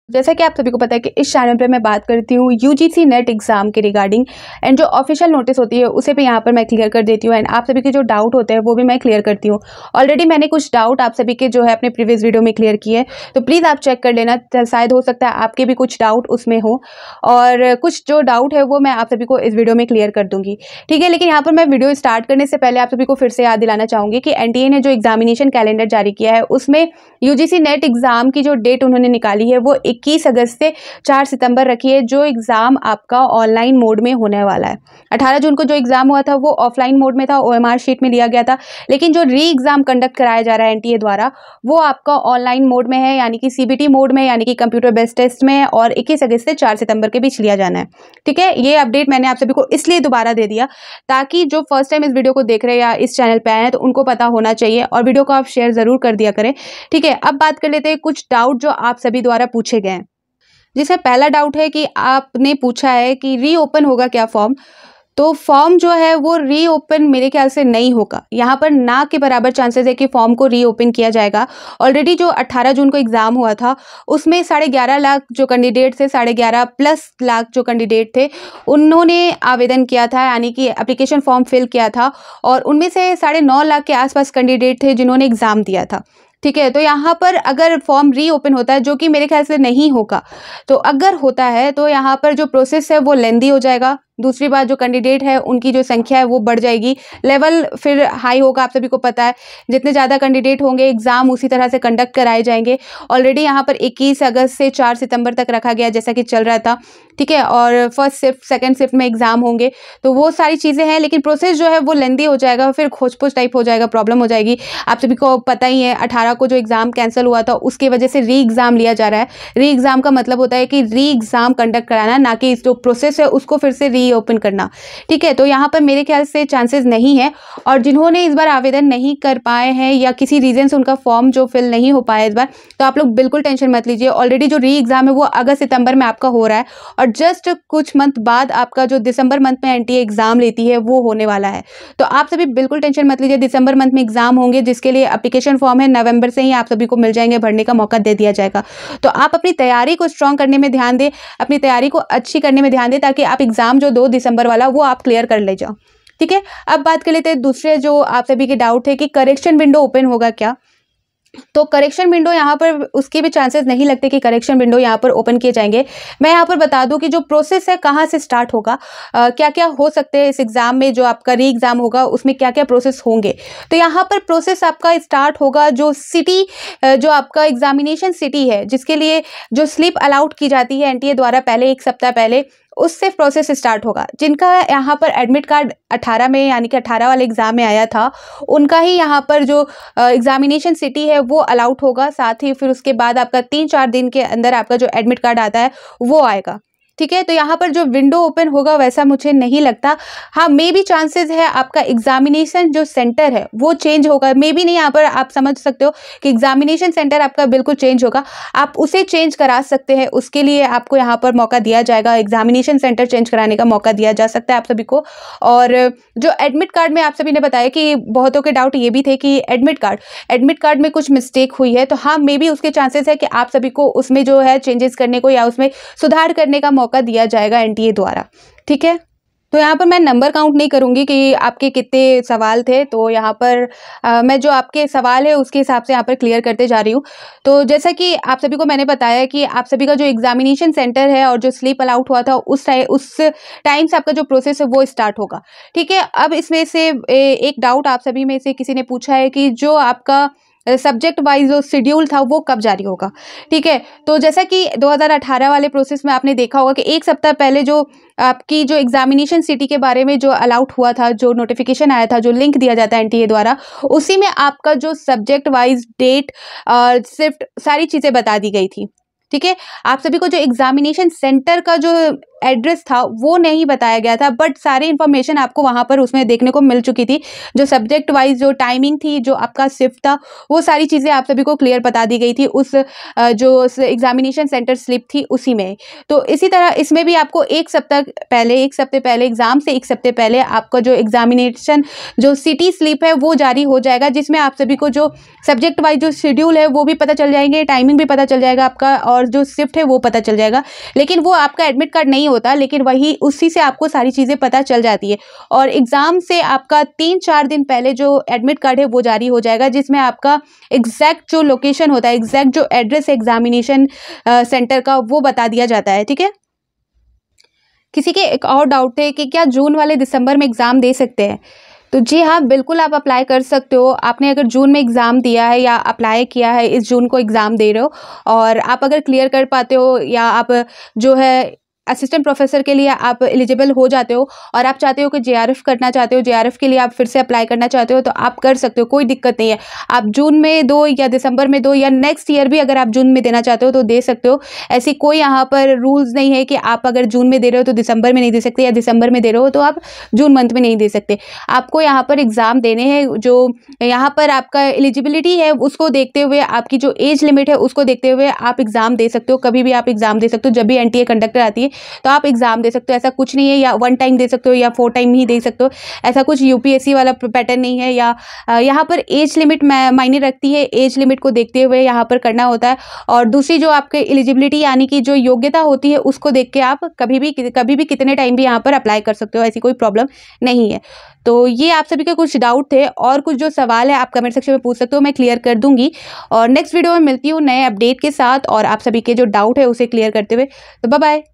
जैसा कि आप सभी को पता है कि इस चैनल पे मैं बात करती हूँ यूजीसी नेट एग्जाम के रिगार्डिंग एंड जो ऑफिशियल नोटिस होती है उसे भी यहाँ पर मैं क्लियर कर देती हूँ एंड आप सभी के जो डाउट होते हैं वो भी मैं क्लियर करती हूँ। ऑलरेडी मैंने कुछ डाउट आप सभी के जो है अपने प्रीवियस वीडियो में क्लियर किए, तो प्लीज़ आप चेक कर लेना, शायद हो सकता है आपके भी कुछ डाउट उसमें हो और कुछ जो डाउट है वो मैं आप सभी को इस वीडियो में क्लियर कर दूंगी, ठीक है। लेकिन यहाँ पर मैं वीडियो स्टार्ट करने से पहले आप सभी को फिर से याद दिलाना चाहूँगी कि एनटीए ने जो एग्जामिनेशन कैलेंडर जारी किया है उसमें यूजीसी नेट एग्जाम की जो डेट उन्होंने निकाली है वो 21 अगस्त से 4 सितंबर रखी है। जो एग्ज़ाम आपका ऑनलाइन मोड में होने वाला है। 18 जून को जो एग्ज़ाम हुआ था वो ऑफलाइन मोड में था, ओएमआर शीट में लिया गया था, लेकिन जो री एग्ज़ाम कंडक्ट कराया जा रहा है एनटीए द्वारा वो आपका ऑनलाइन मोड में है, यानी कि सीबीटी मोड में, यानी कि कंप्यूटर बेस्ड टेस्ट में, और 21 अगस्त से 4 सितंबर के बीच लिया जाना है, ठीक है। ये अपडेट मैंने आप सभी को इसलिए दोबारा दे दिया ताकि जो फर्स्ट टाइम इस वीडियो को देख रहे हैं या इस चैनल पे आए हैं तो उनको पता होना चाहिए, और वीडियो को आप शेयर ज़रूर कर दिया करें, ठीक है। अब बात कर लेते हैं कुछ डाउट जो आप सभी द्वारा पूछे गए हैं। जिसमें पहला डाउट है कि आपने पूछा है कि रीओपन होगा क्या फॉर्म। तो फॉर्म जो है वो रीओपन मेरे ख्याल से नहीं होगा, यहाँ पर ना के बराबर चांसेस है कि फॉर्म को रीओपन किया जाएगा। ऑलरेडी जो 18 जून को एग्ज़ाम हुआ था उसमें 11.5 लाख जो कैंडिडेट थे, 11.5 प्लस लाख जो कैंडिडेट थे उन्होंने आवेदन किया था, यानी कि एप्लीकेशन फॉर्म फिल किया था, और उनमें से 9.5 लाख के आसपास कैंडिडेट थे जिन्होंने एग्ज़ाम दिया था, ठीक है। तो यहाँ पर अगर फॉर्म रीओपन होता है, जो कि मेरे ख्याल से नहीं होगा, तो अगर होता है तो यहाँ पर जो प्रोसेस है वो लेंदी हो जाएगा। दूसरी बात, जो कैंडिडेट है उनकी जो संख्या है वो बढ़ जाएगी, लेवल फिर हाई होगा। आप सभी को पता है जितने ज़्यादा कैंडिडेट होंगे एग्ज़ाम उसी तरह से कंडक्ट कराए जाएंगे। ऑलरेडी यहाँ पर 21 अगस्त से 4 सितंबर तक रखा गया जैसा कि चल रहा था, ठीक है, और फर्स्ट शिफ्ट सेकंड शिफ्ट में एग्ज़ाम होंगे, तो वो सारी चीज़ें हैं, लेकिन प्रोसेस जो है वो लेंदी हो जाएगा, फिर खोज-पोछ टाइप हो जाएगा, प्रॉब्लम हो जाएगी। आप सभी को पता ही है 18 को जो एग्ज़ाम कैंसिल हुआ था उसकी वजह से री एग्ज़ाम लिया जा रहा है। री एग्ज़ाम का मतलब होता है कि री एग्ज़ाम कंडक्ट कराना, ना कि जो प्रोसेस है उसको फिर से रीओपन करना, ठीक है। तो यहाँ पर मेरे ख्याल से चांसेस नहीं है, और जिन्होंने इस बार आवेदन नहीं कर पाए हैं या किसी रीज़न से उनका फॉर्म जो फिल नहीं हो पाया इस बार, तो आप लोग बिल्कुल टेंशन मत लीजिए। ऑलरेडी जो री एग्ज़ाम है वो अगस्त सितंबर में आपका हो रहा है, और जस्ट कुछ मंथ बाद आपका जो दिसंबर मंथ में एनटीए एग्ज़ाम लेती है वो होने वाला है। तो आप सभी बिल्कुल टेंशन मत लीजिए, दिसंबर मंथ में एग्ज़ाम होंगे जिसके लिए एप्लीकेशन फॉर्म है नवंबर से ही आप सभी को मिल जाएंगे, भरने का मौका दे दिया जाएगा। तो आप अपनी तैयारी को स्ट्रॉन्ग करने में ध्यान दें, अपनी तैयारी को अच्छी करने में ध्यान दें, ताकि आप एग्ज़ाम जो 2 दिसंबर वाला वो आप क्लियर कर ले जाओ, ठीक है। अब बात कर लेते हैं दूसरे जो आप सभी के डाउट थे कि करेक्शन विंडो ओपन होगा क्या। तो करेक्शन विंडो यहाँ पर उसके भी चांसेस नहीं लगते कि करेक्शन विंडो यहाँ पर ओपन किए जाएंगे। मैं यहाँ पर बता दूं कि जो प्रोसेस है कहाँ से स्टार्ट होगा, क्या क्या हो सकते हैं इस एग्ज़ाम में, जो आपका री एग्ज़ाम होगा उसमें क्या क्या प्रोसेस होंगे। तो यहाँ पर प्रोसेस आपका स्टार्ट होगा जो सिटी, जो आपका एग्जामिनेशन सिटी है जिसके लिए जो स्लिप अलाउट की जाती है एनटीए द्वारा पहले 1 सप्ताह पहले, उससे प्रोसेस स्टार्ट होगा। जिनका यहाँ पर एडमिट कार्ड 18 में, यानी कि 18 वाले एग्ज़ाम में आया था, उनका ही यहाँ पर जो एग्जामिनेशन सिटी है वो अलाउट होगा। साथ ही फिर उसके बाद आपका 3-4 दिन के अंदर आपका जो एडमिट कार्ड आता है वो आएगा, ठीक है। तो यहाँ पर जो विंडो ओपन होगा वैसा मुझे नहीं लगता। हाँ, मे बी चांसेस है आपका एग्जामिनेशन जो सेंटर है वो चेंज होगा, मे बी नहीं, यहाँ पर आप समझ सकते हो कि एग्जामिनेशन सेंटर आपका बिल्कुल चेंज होगा, आप उसे चेंज करा सकते हैं, उसके लिए आपको यहाँ पर मौका दिया जाएगा, एग्जामिनेशन सेंटर चेंज कराने का मौका दिया जा सकता है आप सभी को। और जो एडमिट कार्ड में आप सभी ने बताया कि बहुतों के डाउट ये भी थे कि एडमिट कार्ड में कुछ मिस्टेक हुई है, तो हाँ, मे बी उसके चांसेस है कि आप सभी को उसमें जो है चेंजेस करने को या उसमें सुधार करने का मौका दिया जाएगा एनटीए द्वारा, ठीक है। तो यहाँ पर मैं नंबर काउंट नहीं करूँगी कि आपके कितने सवाल थे, तो यहाँ पर मैं जो आपके सवाल है उसके हिसाब से यहाँ पर क्लियर करते जा रही हूँ। तो जैसा कि आप सभी को मैंने बताया कि आप सभी का जो एग्जामिनेशन सेंटर है और जो स्लीप अलाउट हुआ था उस टाइम से आपका जो प्रोसेस है वो स्टार्ट होगा, ठीक है। अब इसमें से एक डाउट आप सभी में से किसी ने पूछा है कि जो आपका सब्जेक्ट वाइज जो शेड्यूल था वो कब जारी होगा, ठीक है। तो जैसा कि 2018 वाले प्रोसेस में आपने देखा होगा कि 1 सप्ताह पहले जो आपकी जो एग्जामिनेशन सिटी के बारे में जो अलाउट हुआ था, जो नोटिफिकेशन आया था, जो लिंक दिया जाता है एनटीए द्वारा, उसी में आपका जो सब्जेक्ट वाइज डेट और शिफ्ट सारी चीज़ें बता दी गई थी, ठीक है। आप सभी को जो एग्जामिनेशन सेंटर का जो एड्रेस था वो नहीं बताया गया था, बट सारी इन्फॉर्मेशन आपको वहाँ पर उसमें देखने को मिल चुकी थी। जो सब्जेक्ट वाइज जो टाइमिंग थी, जो आपका शिफ्ट था, वो सारी चीज़ें आप सभी को क्लियर बता दी गई थी उस जो एग्जामिनेशन सेंटर स्लिप थी उसी में। तो इसी तरह इसमें भी आपको 1 सप्ताह पहले एग्जाम से 1 सप्ताह पहले आपका जो एग्जामिनेशन जो सिटी स्लिप है वो जारी हो जाएगा, जिसमें आप सभी को जो सब्जेक्ट वाइज जो शेड्यूल है वो भी पता चल जाएंगे, टाइमिंग भी पता चल जाएगा आपका, और जो शिफ्ट है वो पता चल जाएगा। लेकिन वो आपका एडमिट कार्ड नहीं होता, लेकिन वही उसी से आपको सारी चीज़ें पता चल जाती है। और एग्ज़ाम से आपका 3-4 दिन पहले जो एडमिट कार्ड है वो जारी हो जाएगा, जिसमें आपका एग्जैक्ट जो लोकेशन होता है, एग्जैक्ट जो एड्रेस है एग्जामिनेशन सेंटर का, वो बता दिया जाता है। ठीक है। किसी के एक और डाउट है कि क्या जून वाले दिसंबर में एग्ज़ाम दे सकते हैं? तो जी हाँ, बिल्कुल आप अप्लाई कर सकते हो। आपने अगर जून में एग्ज़ाम दिया है या अप्लाई किया है, इस जून को एग्ज़ाम दे रहे हो, और आप अगर क्लियर कर पाते हो या आप जो है असिस्टेंट प्रोफेसर के लिए आप एलिजिबल हो जाते हो और आप चाहते हो कि जेआरएफ करना चाहते हो, जेआरएफ के लिए आप फिर से अप्लाई करना चाहते हो, तो आप कर सकते हो, कोई दिक्कत नहीं है। आप जून में दो या दिसंबर में दो या नेक्स्ट ईयर भी अगर आप जून में देना चाहते हो तो दे सकते हो। ऐसी कोई यहाँ पर रूल्स नहीं है कि आप अगर जून में दे रहे हो तो दिसंबर में नहीं दे सकते, या दिसंबर में दे रहे हो तो आप जून मंथ में नहीं दे सकते। आपको यहाँ पर एग्ज़ाम देने हैं, जो यहाँ पर आपका एलिजिबिलिटी है उसको देखते हुए, आपकी जो एज लिमिट है उसको देखते हुए आप एग्ज़ाम दे सकते हो। कभी भी आप एग्ज़ाम दे सकते हो, जब भी एनटीए कंडक्टर आती है तो आप एग्ज़ाम दे सकते हो। ऐसा कुछ नहीं है या 1 टाइम दे सकते हो या 4 टाइम ही दे सकते हो, ऐसा कुछ यूपीएससी वाला पैटर्न नहीं है। या यहाँ पर एज लिमिट मायने रखती है, एज लिमिट को देखते हुए यहाँ पर करना होता है। और दूसरी जो आपके एलिजिबिलिटी यानी कि जो योग्यता होती है उसको देख के आप कभी भी कितने टाइम भी यहाँ पर अप्लाई कर सकते हो, ऐसी कोई प्रॉब्लम नहीं है। तो ये आप सभी के कुछ डाउट थे, और कुछ जो सवाल है आप कमेंट सेक्शन में पूछ सकते हो, मैं क्लियर कर दूंगी। और नेक्स्ट वीडियो में मिलती हूँ नए अपडेट के साथ और आप सभी के जो डाउट है उसे क्लियर करते हुए। तो बाय बाय।